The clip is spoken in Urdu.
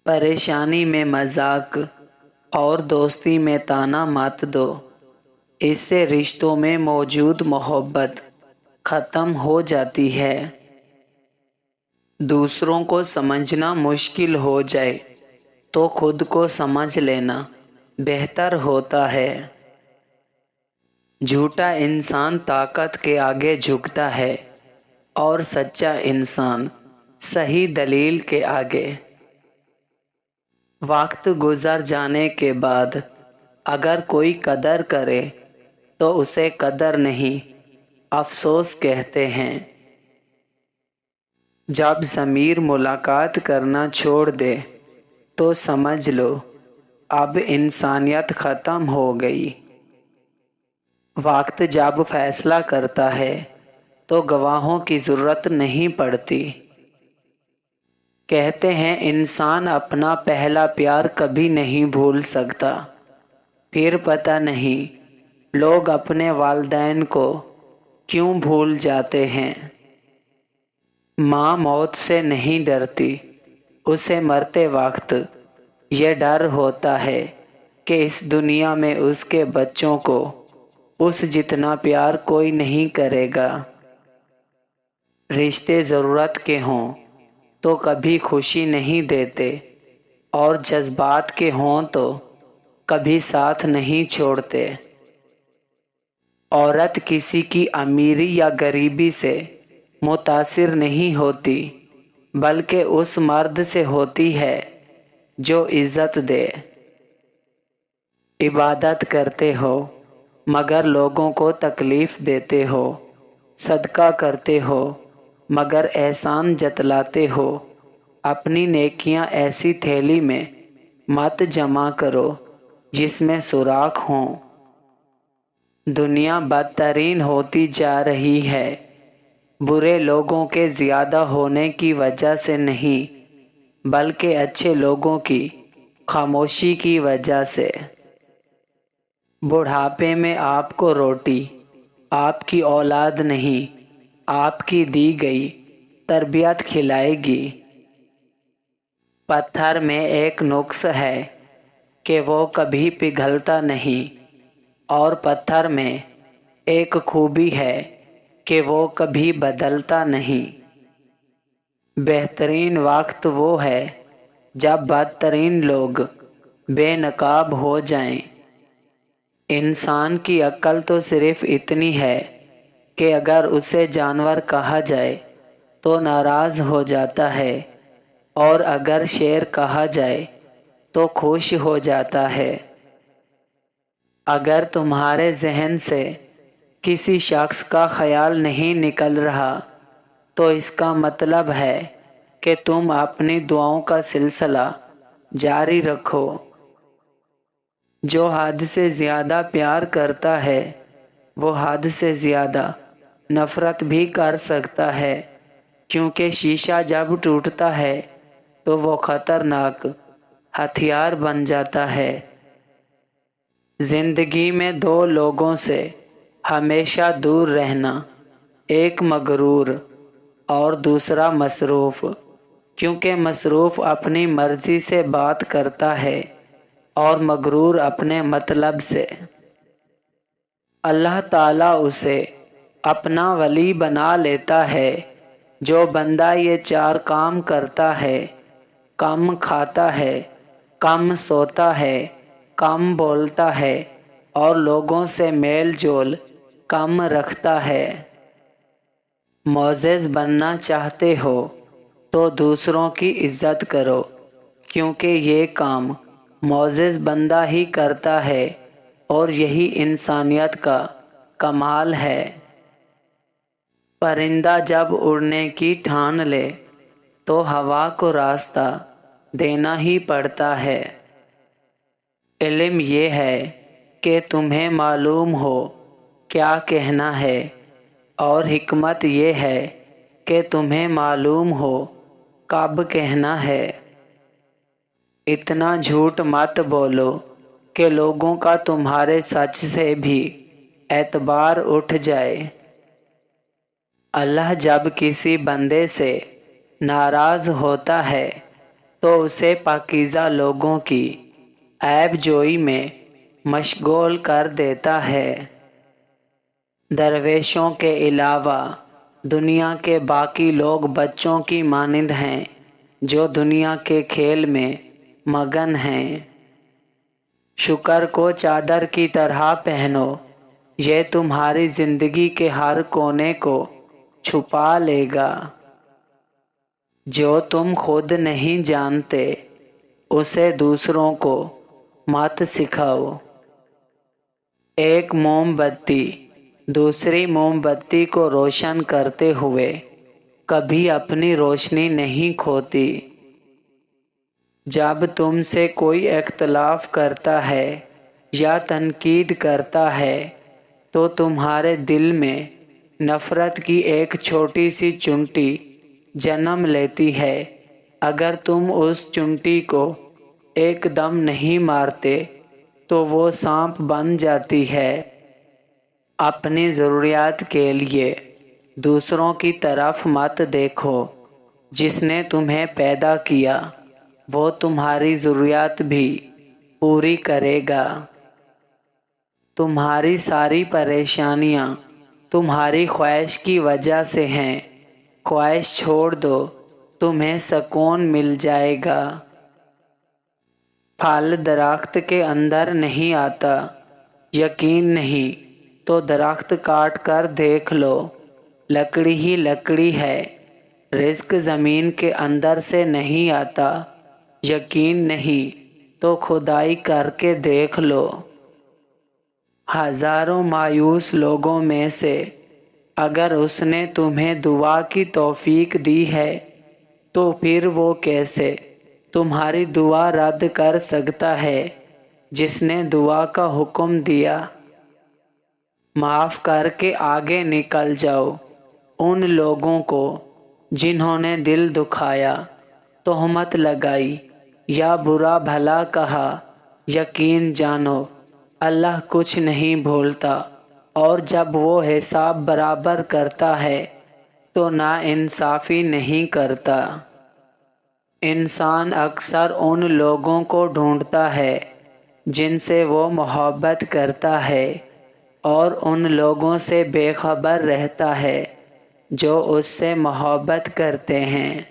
پریشانی میں مذاق اور دوستی میں طعنہ مت دو، اس سے رشتوں میں موجود محبت ختم ہو جاتی ہے۔ دوسروں کو سمجھنا مشکل ہو جائے تو خود کو سمجھ لینا بہتر ہوتا ہے۔ جھوٹا انسان طاقت کے آگے جھکتا ہے اور سچا انسان صحیح دلیل کے آگے۔ وقت گزر جانے کے بعد اگر کوئی قدر کرے تو اسے قدر نہیں، افسوس کہتے ہیں۔ جب ضمیر ملاقات کرنا چھوڑ دے تو سمجھ لو اب انسانیت ختم ہو گئی۔ وقت جب فیصلہ کرتا ہے تو گواہوں کی ضرورت نہیں پڑتی۔ کہتے ہیں انسان اپنا پہلا پیار کبھی نہیں بھول سکتا، پھر پتہ نہیں لوگ اپنے والدین کو کیوں بھول جاتے ہیں۔ ماں موت سے نہیں ڈرتی، اسے مرتے وقت یہ ڈر ہوتا ہے کہ اس دنیا میں اس کے بچوں کو اس جتنا پیار کوئی نہیں کرے گا۔ رشتے ضرورت کے ہوں تو کبھی خوشی نہیں دیتے، اور جذبات کے ہوں تو کبھی ساتھ نہیں چھوڑتے۔ عورت کسی کی امیری یا غریبی سے متاثر نہیں ہوتی، بلکہ اس مرد سے ہوتی ہے جو عزت دے۔ عبادت کرتے ہو مگر لوگوں کو تکلیف دیتے ہو، صدقہ کرتے ہو مگر احسان جتلاتے ہو۔ اپنی نیکیاں ایسی تھیلی میں مت جمع کرو جس میں سوراخ ہوں۔ دنیا بدترین ہوتی جا رہی ہے، برے لوگوں کے زیادہ ہونے کی وجہ سے نہیں، بلکہ اچھے لوگوں کی خاموشی کی وجہ سے۔ بڑھاپے میں آپ کو روٹی آپ کی اولاد نہیں، آپ کی دی گئی تربیت کھلائے گی۔ پتھر میں ایک نقص ہے کہ وہ کبھی پگھلتا نہیں، اور پتھر میں ایک خوبی ہے کہ وہ کبھی بدلتا نہیں۔ بہترین وقت وہ ہے جب بدترین لوگ بے نقاب ہو جائیں۔ انسان کی عقل تو صرف اتنی ہے کہ اگر اسے جانور کہا جائے تو ناراض ہو جاتا ہے، اور اگر شیر کہا جائے تو خوش ہو جاتا ہے۔ اگر تمہارے ذہن سے کسی شخص کا خیال نہیں نکل رہا تو اس کا مطلب ہے کہ تم اپنی دعاؤں کا سلسلہ جاری رکھو۔ جو حد سے زیادہ پیار کرتا ہے وہ حد سے زیادہ نفرت بھی کر سکتا ہے، کیونکہ شیشہ جب ٹوٹتا ہے تو وہ خطرناک ہتھیار بن جاتا ہے۔ زندگی میں دو لوگوں سے ہمیشہ دور رہنا، ایک مغرور اور دوسرا مصروف، کیونکہ مصروف اپنی مرضی سے بات کرتا ہے اور مغرور اپنے مطلب سے۔ اللہ تعالیٰ اسے اپنا ولی بنا لیتا ہے جو بندہ یہ چار کام کرتا ہے: کم کھاتا ہے، کم سوتا ہے، کم بولتا ہے، اور لوگوں سے میل جول کم رکھتا ہے۔ معزز بننا چاہتے ہو تو دوسروں کی عزت کرو، کیونکہ یہ کام معزز بندہ ہی کرتا ہے، اور یہی انسانیت کا کمال ہے۔ پرندہ جب اڑنے کی ٹھان لے تو ہوا کو راستہ دینا ہی پڑتا ہے۔ علم یہ ہے کہ تمہیں معلوم ہو کیا کہنا ہے، اور حکمت یہ ہے کہ تمہیں معلوم ہو کب کہنا ہے۔ اتنا جھوٹ مت بولو کہ لوگوں کا تمہارے سچ سے بھی اعتبار اٹھ جائے۔ اللہ جب کسی بندے سے ناراض ہوتا ہے تو اسے پاکیزہ لوگوں کی عیب جوئی میں مشغول کر دیتا ہے۔ درویشوں کے علاوہ دنیا کے باقی لوگ بچوں کی مانند ہیں جو دنیا کے کھیل میں مگن ہیں۔ شکر کو چادر کی طرح پہنو، یہ تمہاری زندگی کے ہر کونے کو چھپا لے گا۔ جو تم خود نہیں جانتے اسے دوسروں کو مت سکھاؤ۔ ایک موم بتی دوسری موم بتی کو روشن کرتے ہوئے کبھی اپنی روشنی نہیں کھوتی۔ جب تم سے کوئی اختلاف کرتا ہے یا تنقید کرتا ہے تو تمہارے دل میں نفرت کی ایک چھوٹی سی چونٹی جنم لیتی ہے۔ اگر تم اس چونٹی کو ایک دم نہیں مارتے تو وہ سانپ بن جاتی ہے۔ اپنی ضروریات کے لیے دوسروں کی طرف مت دیکھو۔ جس نے تمہیں پیدا کیا وہ تمہاری ضروریات بھی پوری کرے گا۔ تمہاری ساری پریشانیاں تمہاری خواہش کی وجہ سے ہیں۔ خواہش چھوڑ دو، تمہیں سکون مل جائے گا۔ پھل درخت کے اندر نہیں آتا، یقین نہیں تو درخت کاٹ کر دیکھ لو، لکڑی ہی لکڑی ہے۔ رزق زمین کے اندر سے نہیں آتا، یقین نہیں تو کھدائی کر کے دیکھ لو۔ ہزاروں مایوس لوگوں میں سے اگر اس نے تمہیں دعا کی توفیق دی ہے تو پھر وہ کیسے تمہاری دعا رد کر سکتا ہے جس نے دعا کا حکم دیا؟ معاف کر کے آگے نکل جاؤ۔ ان لوگوں کو جنہوں نے دل دکھایا، تہمت لگائی یا برا بھلا کہا، یقین جانو اللہ کچھ نہیں بھولتا، اور جب وہ حساب برابر کرتا ہے تو ناانصافی نہیں کرتا۔ انسان اکثر ان لوگوں کو ڈھونڈتا ہے جن سے وہ محبت کرتا ہے اور ان لوگوں سے بے خبر رہتا ہے جو اس سے محبت کرتے ہیں۔